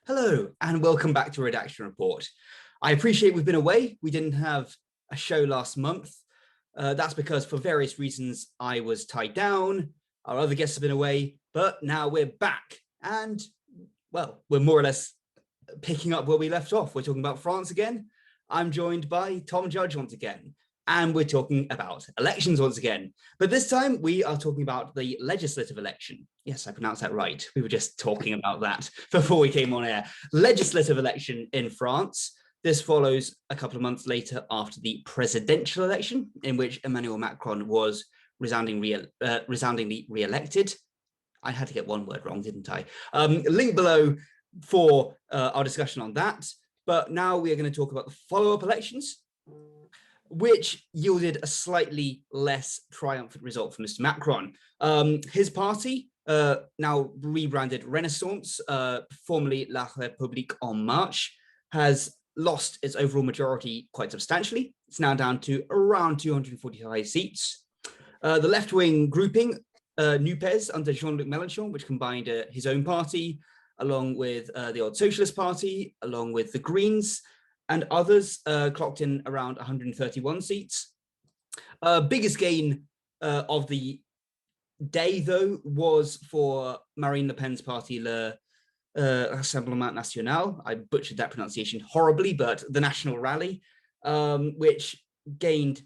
Hello, and welcome back to Redaction Report. I appreciate we've been away. We didn't have a show last month. That's because for various reasons, I was tied down. Our other guests have been away, but now we're back. And, well, we're more or less picking up where we left off. We're talking about France again. I'm joined by Tom Judge once again. And we're talking about elections once again. But this time we are talking about the legislative election. Yes, I pronounced that right. We were just talking about that before we came on air. Legislative election in France. This follows a couple of months later after the presidential election, in which Emmanuel Macron was resoundingly re-elected. I had to get one word wrong, didn't I? Link below for our discussion on that. But now we are going to talk about the follow-up elections, which yielded a slightly less triumphant result for Mr. Macron. His party, now rebranded Renaissance, formerly La République En Marche, has lost its overall majority quite substantially. It's now down to around 245 seats. The left-wing grouping, NUPES, under JeanLuc Mélenchon, which combined his own party, along with the Old Socialist Party, along with the Greens, and others clocked in around 131 seats. Biggest gain of the day, though, was for Marine Le Pen's party, Le Rassemblement National. I butchered that pronunciation horribly, but the National Rally, which gained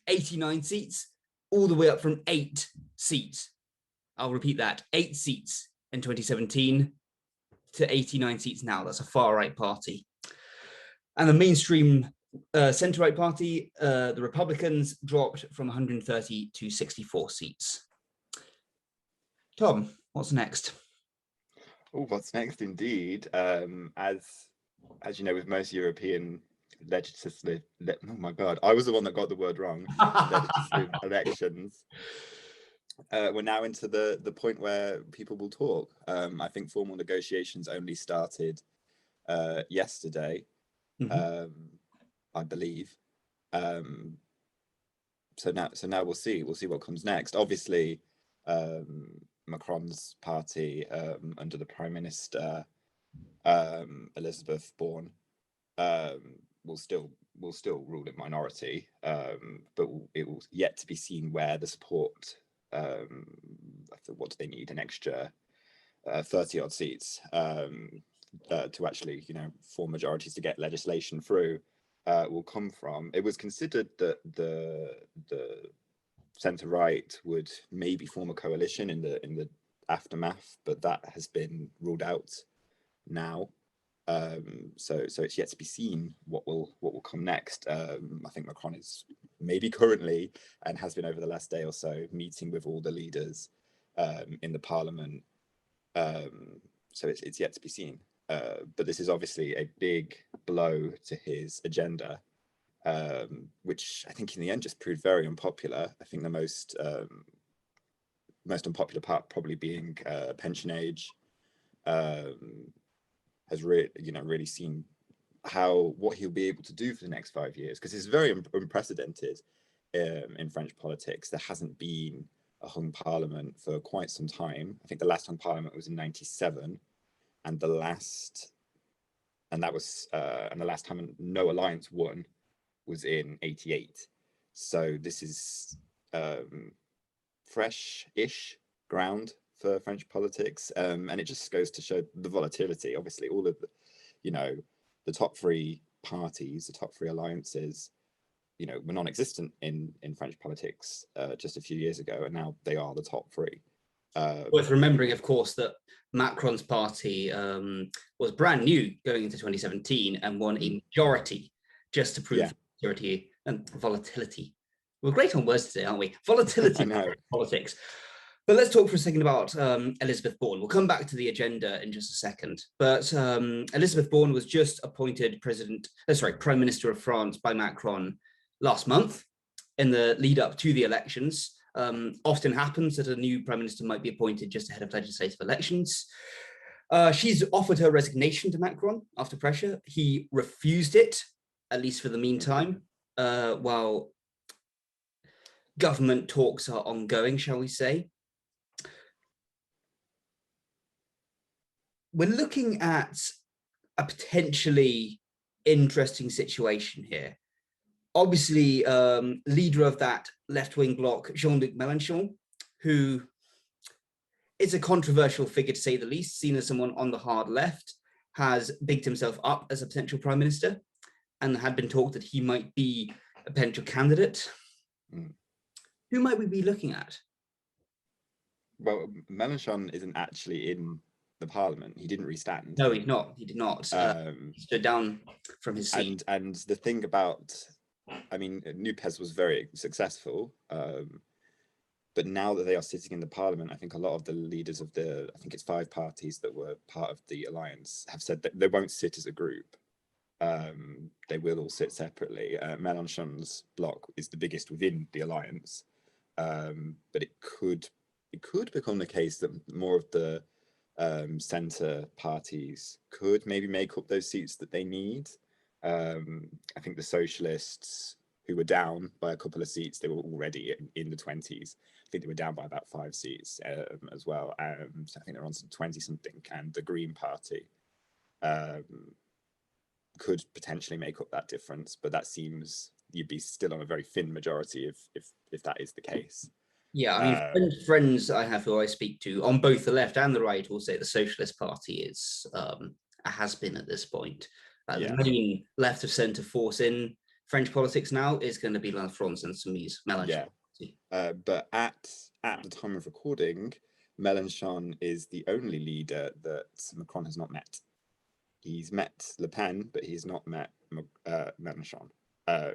89 seats, all the way up from 8 seats. I'll repeat that, 8 seats in 2017 to 89 seats now. That's a far-right party. And the mainstream centre-right party, the Republicans, dropped from 130 to 64 seats. Tom, what's next? Oh, what's next indeed? As you know, with most European legislative, oh my God, I was the one that got the word wrong. Legislative elections. We're now into the point where people will talk. I think formal negotiations only started yesterday. I believe. So now we'll see what comes next. Obviously, Macron's party under the Prime Minister Elizabeth Borne will still rule in minority, but it will yet to be seen where the support. What do they need? An extra 30 odd seats. To actually, form majorities to get legislation through, will come from. It was considered that the centre right would maybe form a coalition in the aftermath, but that has been ruled out now. So it's yet to be seen what will come next. I think Macron is maybe currently, and has been over the last day or so, meeting with all the leaders in the parliament. So it's yet to be seen. But this is obviously a big blow to his agenda, which I think in the end just proved very unpopular. I think the most unpopular part probably being pension age, has really seen what he'll be able to do for the next 5 years, because it's very unprecedented in French politics. There hasn't been a hung parliament for quite some time. I think the last hung parliament was in '97. And the last time no alliance won was in '88. So this is fresh-ish ground for French politics, and it just goes to show the volatility. Obviously, all of the top 3 parties, the top 3 alliances, were non-existent in French politics just a few years ago, and now they are the top 3. Worth remembering, of course, that Macron's party was brand new going into 2017 and won a majority, just to prove security and volatility. We're great on words today, aren't we? Volatility in politics. But let's talk for a second about Elizabeth Borne. We'll come back to the agenda in just a second. But Elizabeth Borne was just appointed Prime Minister of France by Macron last month in the lead up to the elections. Often happens that a new prime minister might be appointed just ahead of legislative elections. She's offered her resignation to Macron after pressure. He refused it, at least for the meantime, while government talks are ongoing, shall we say. We're looking at a potentially interesting situation here. Obviously, leader of that left-wing bloc, Jean-Luc Mélenchon, who is a controversial figure to say the least, seen as someone on the hard left, has bigged himself up as a potential prime minister, and had been talked that he might be a potential candidate. Who might we be looking at? Well, Mélenchon isn't actually in the parliament. He didn't restand. No, he's not. He did not. He stood down from his seat. And the thing about, I mean, Nupes was very successful, but now that they are sitting in the parliament, I think a lot of the leaders of I think it's 5 parties that were part of the alliance, have said that they won't sit as a group. They will all sit separately. Mélenchon's bloc is the biggest within the alliance, but it could become the case that more of the centre parties could maybe make up those seats that they need. I think the socialists, who were down by a couple of seats, they were already in the 20s. I think they were down by about 5 seats as well. So I think they're on some 20 something, and the Green Party could potentially make up that difference, but that seems you'd be still on a very thin majority if that is the case. Yeah, I mean, friends I have who I speak to on both the left and the right will say the Socialist Party is a has-been at this point. The main left of centre force in French politics now is going to be La France Insoumise, Mélenchon. Yeah, but at the time of recording, Mélenchon is the only leader that Macron has not met. He's met Le Pen, but he's not met Mélenchon.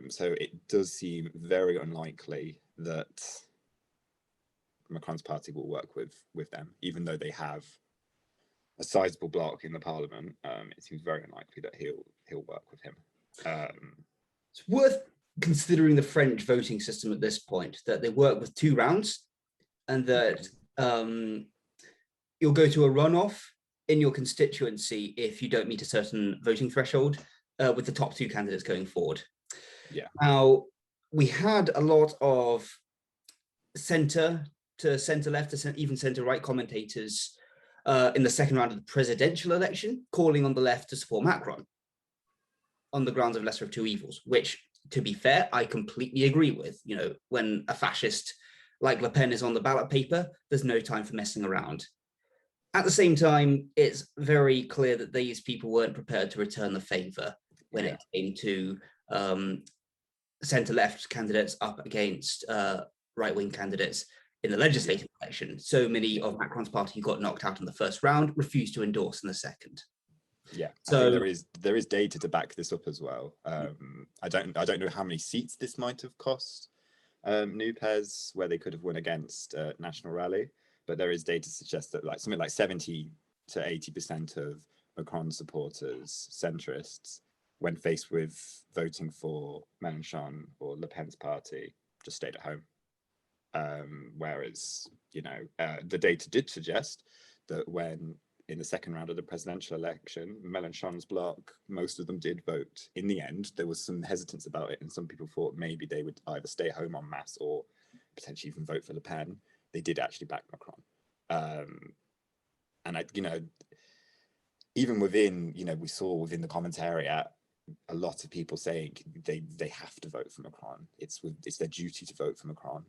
So it does seem very unlikely that Macron's party will work with them, even though they have a sizable bloc in the parliament. It seems very unlikely that he'll work with him. It's worth considering the French voting system at this point, that they work with 2 rounds, and that you'll go to a runoff in your constituency if you don't meet a certain voting threshold, with the top 2 candidates going forward. Yeah. Now, we had a lot of centre to centre left to even centre right commentators in the second round of the presidential election, calling on the left to support Macron on the grounds of lesser of 2 evils, which, to be fair, I completely agree with. You know, when a fascist like Le Pen is on the ballot paper, there's no time for messing around. At the same time, it's very clear that these people weren't prepared to return the favour when it came to centre-left candidates up against right-wing candidates in the legislative election. So many of Macron's party who got knocked out in the first round refused to endorse in the second. Yeah, so I think there is data to back this up as well. I don't know how many seats this might have cost Nupes, where they could have won against National Rally, but there is data to suggest that something like 70 to 80% of Macron supporters, centrists, when faced with voting for Mélenchon or Le Pen's party, just stayed at home. Whereas, the data did suggest that when in the second round of the presidential election, Mélenchon's bloc, most of them did vote. In the end, there was some hesitance about it, and some people thought maybe they would either stay home en masse or potentially even vote for Le Pen. They did actually back Macron. And even within, we saw within the commentariat a lot of people saying they have to vote for Macron. It's their duty to vote for Macron.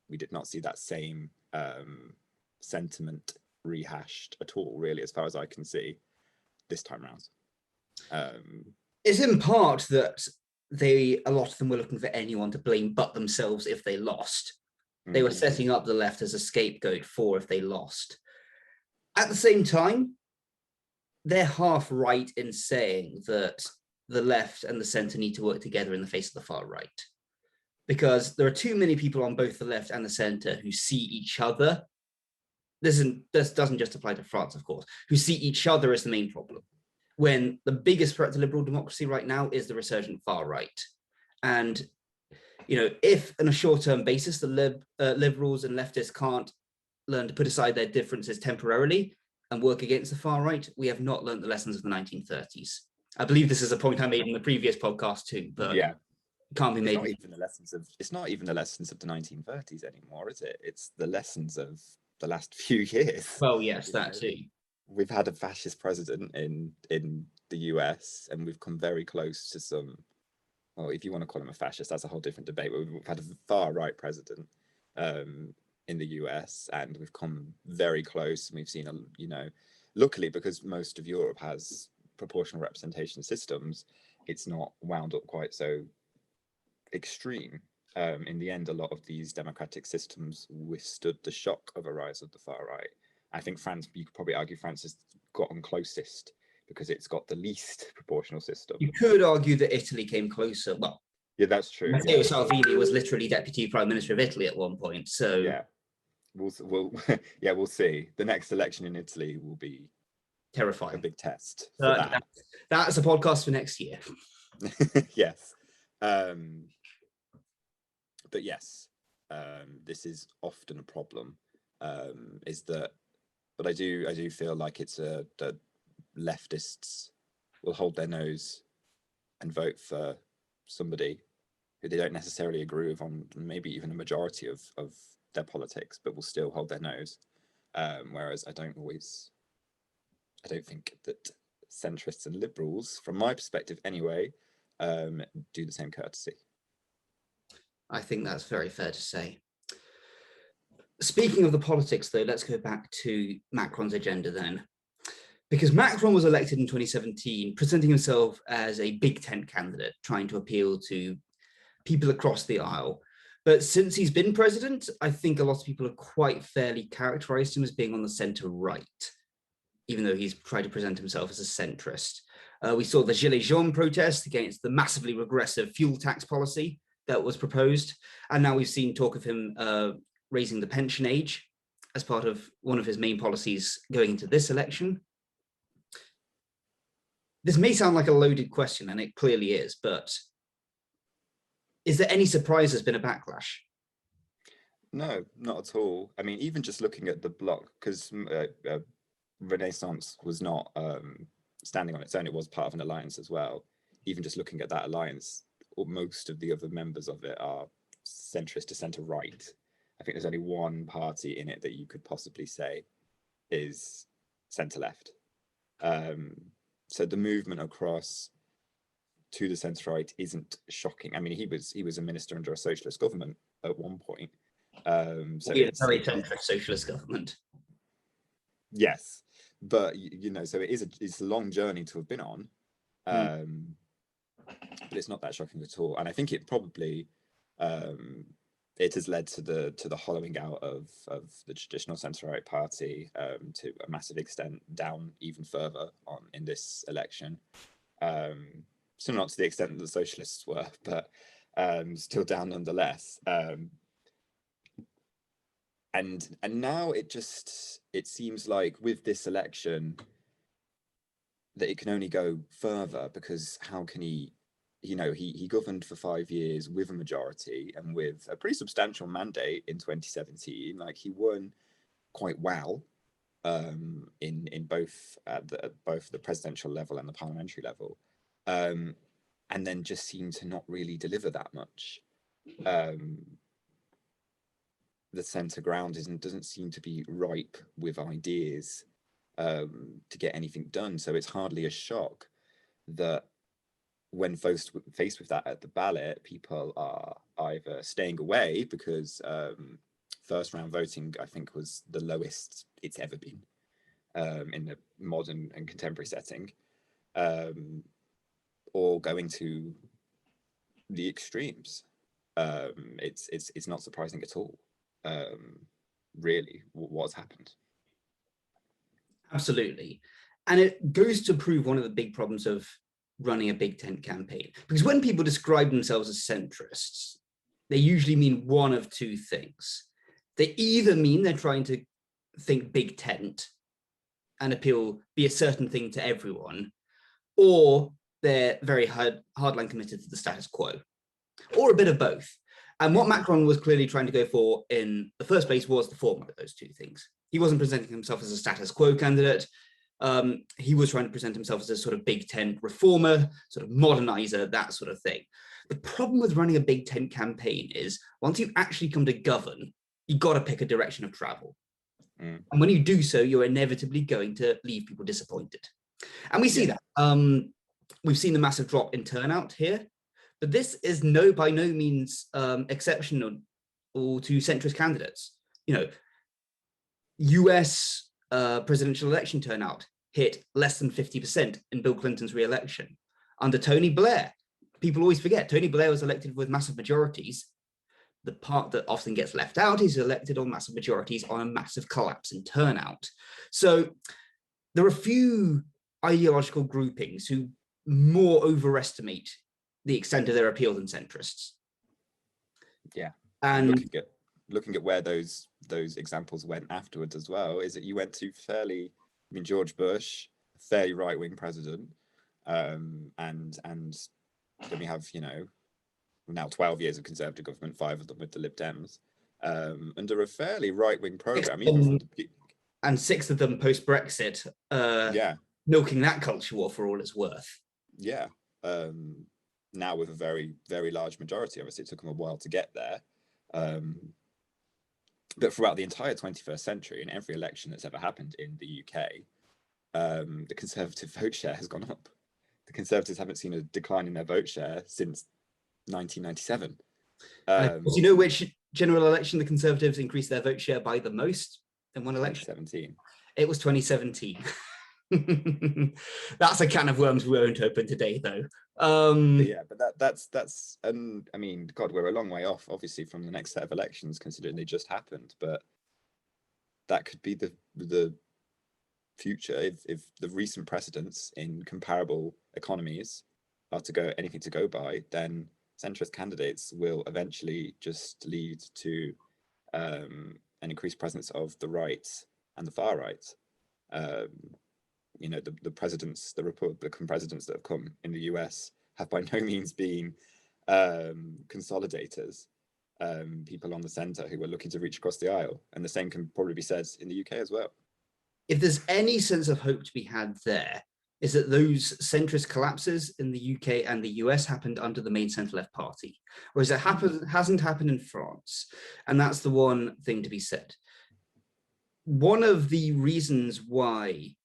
We did not see that same sentiment rehashed at all, really, as far as I can see this time around. It's in part that a lot of them were looking for anyone to blame but themselves if they lost. They were setting up the left as a scapegoat for if they lost. At the same time, they're half right in saying that the left and the centre need to work together in the face of the far right, because there are too many people on both the left and the centre who see each other. This doesn't just apply to France, of course, who see each other as the main problem, when the biggest threat to liberal democracy right now is the resurgent far right. And, if on a short-term basis, the liberals and leftists can't learn to put aside their differences temporarily and work against the far right, we have not learned the lessons of the 1930s. I believe this is a point I made in the previous podcast too, but it can't be made. It's not even the lessons of the 1930s anymore, is it? It's the lessons of the last few years. Well, yes, that too. we've had a fascist president in the US, and we've come very close to some, well, if you want to call him a fascist, that's a whole different debate, but we've had a far right president in the US, and we've come very close, and we've seen, you know, luckily, because most of Europe has proportional representation systems, it's not wound up quite so extreme. In the end, a lot of these democratic systems withstood the shock of a rise of the far right. I think France, you could probably argue France has gotten closest because it's got the least proportional system. You could argue that Italy came closer. Well, yeah, that's true. Matteo Yeah. Salvini was literally deputy prime minister of Italy at one point. So yeah, we'll see. The next election in Italy will be terrifying. A big test for that. That's a podcast for next year. Yes. But yes, this is often a problem. Is that, but I do feel like it's that leftists will hold their nose and vote for somebody who they don't necessarily agree with on maybe even a majority of their politics, but will still hold their nose. Whereas I don't think that centrists and liberals, from my perspective anyway, do the same courtesy. I think that's very fair to say. Speaking of the politics, though, let's go back to Macron's agenda then. Because Macron was elected in 2017, presenting himself as a big tent candidate, trying to appeal to people across the aisle. But since he's been president, I think a lot of people have quite fairly characterized him as being on the center right, even though he's tried to present himself as a centrist. We saw the Gilets jaunes protest against the massively regressive fuel tax policy that was proposed. And now we've seen talk of him raising the pension age as part of one of his main policies going into this election. This may sound like a loaded question, and it clearly is, but is there any surprise there's been a backlash? No, not at all. I mean, even just looking at the bloc, because Renaissance was not standing on its own, it was part of an alliance as well. Even just looking at that alliance, most of the other members of it are centrist to centre right. I think there's only one party in it that you could possibly say is centre left. So the movement across to the centre right isn't shocking. I mean, he was a minister under a socialist government at one point. So it's a very centrist socialist government. Yes, but you know, so it's a long journey to have been on, but it's not that shocking at all. And I think it probably it has led to the hollowing out of the traditional centre-right party to a massive extent, down even further in this election. Still not to the extent that the socialists were, but still down nonetheless. And now it seems like with this election that it can only go further, because how can he, you know, he governed for 5 years with a majority and with a pretty substantial mandate in 2017. Like, he won quite well in both at both the presidential level and the parliamentary level, and then just seemed to not really deliver that much. The centre ground doesn't seem to be ripe with ideas to get anything done. So it's hardly a shock that when faced with that at the ballot, people are either staying away because first round voting, I think, was the lowest it's ever been in the modern and contemporary setting, or going to the extremes. It's not surprising at all. Really, what's happened. Absolutely. And it goes to prove one of the big problems of running a big tent campaign, because when people describe themselves as centrists, they usually mean one of two things. They either mean they're trying to think big tent and be a certain thing to everyone, or they're very hardline committed to the status quo, or a bit of both. And what Macron was clearly trying to go for in the first place was the former of those two things. He wasn't presenting himself as a status quo candidate. He was trying to present himself as a sort of big tent reformer, sort of modernizer, that sort of thing. The problem with running a big tent campaign is once you actually come to govern, you've got to pick a direction of travel. And when you do so, you're inevitably going to leave people disappointed. And we see that. We've seen the massive drop in turnout here, but this is by no means exceptional to centrist candidates. You know, US presidential election turnout hit less than 50% in Bill Clinton's re-election. Under Tony Blair, people always forget, Tony Blair was elected with massive majorities. The part that often gets left out is elected on massive majorities on a massive collapse in turnout. So there are a few ideological groupings who more overestimate the extent of their appeal than centrists. Yeah, and looking at where those examples went afterwards as well, is that you went to George Bush, fairly right-wing president, and then we have, now 12 years of Conservative government, 5 of them with the Lib Dems, under a fairly right-wing program, even from the beginning. And 6 of them post-Brexit, milking that culture war for all it's worth. Yeah. Now with a very, very large majority. Obviously, it took them a while to get there. But throughout the entire 21st century, in every election that's ever happened in the UK, the Conservative vote share has gone up. The Conservatives haven't seen a decline in their vote share since 1997. Do you know which general election the Conservatives increased their vote share by the most in one election? 2017. It was 2017. That's a can of worms we won't open today, though. But that's I mean, God, we're a long way off, obviously, from the next set of elections, considering they just happened. But that could be the future if the recent precedents in comparable economies are anything to go by. Then centrist candidates will eventually just lead to an increased presence of the right and the far right. The Republican presidents that have come in the US have by no means been consolidators, people on the center who are looking to reach across the aisle. And the same can probably be said in the UK as well. If there's any sense of hope to be had there, is that those centrist collapses in the UK and the US happened under the main centre-left party, whereas it hasn't happened in France. And that's the one thing to be said. One of the reasons why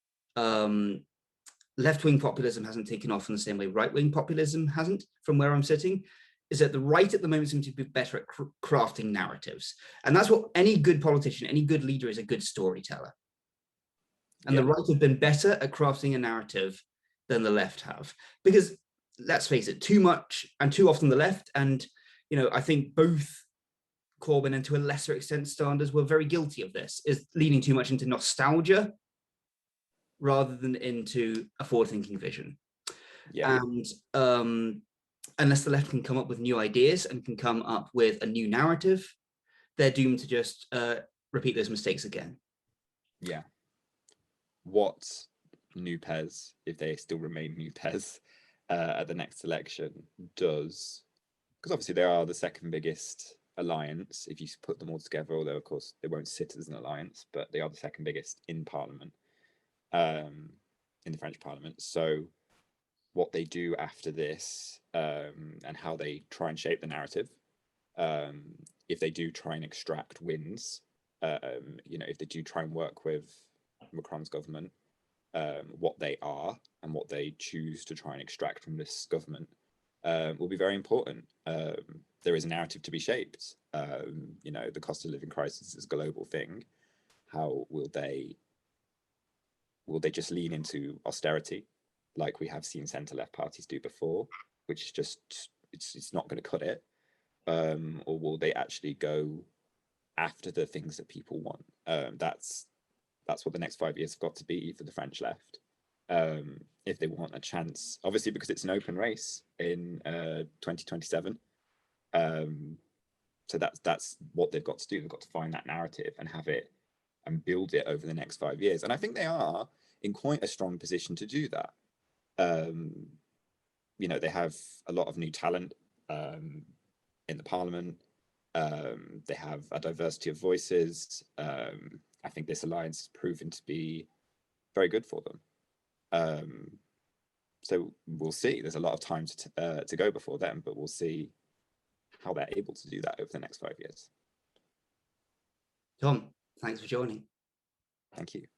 left-wing populism hasn't taken off in the same way right-wing populism hasn't, from where I'm sitting, is that the right at the moment seems to be better at crafting narratives. And that's what any good politician, any good leader is, a good storyteller. And the right have been better at crafting a narrative than the left have. Because let's face it, too much and too often the left, and I think both Corbyn and to a lesser extent Sanders were very guilty of this, is leaning too much into nostalgia rather than into a forward-thinking vision. And unless the left can come up with new ideas and can come up with a new narrative, they're doomed to just repeat those mistakes again. Yeah. What New Pez, if they still remain New Pez at the next election, does, because obviously they are the second biggest alliance if you put them all together, although of course they won't sit as an alliance, but they are the second biggest in Parliament, in the French Parliament. So what they do after this, and how they try and shape the narrative, if they do try and extract wins, if they do try and work with Macron's government, what they are and what they choose to try and extract from this government will be very important. There is a narrative to be shaped. The cost of living crisis is a global thing. How will they just lean into austerity like we have seen centre-left parties do before, which is just, it's not going to cut it? Or will they actually go after the things that people want? That's what the next 5 years have got to be for the French left. If they want a chance, obviously, because it's an open race in 2027. So that's what they've got to do. They've got to find that narrative and have it and build it over the next 5 years. And I think they are in quite a strong position to do that. They have a lot of new talent in the parliament. They have a diversity of voices. I think this alliance has proven to be very good for them. So we'll see. There's a lot of time to go before then, but we'll see how they're able to do that over the next 5 years. Tom, thanks for joining. Thank you.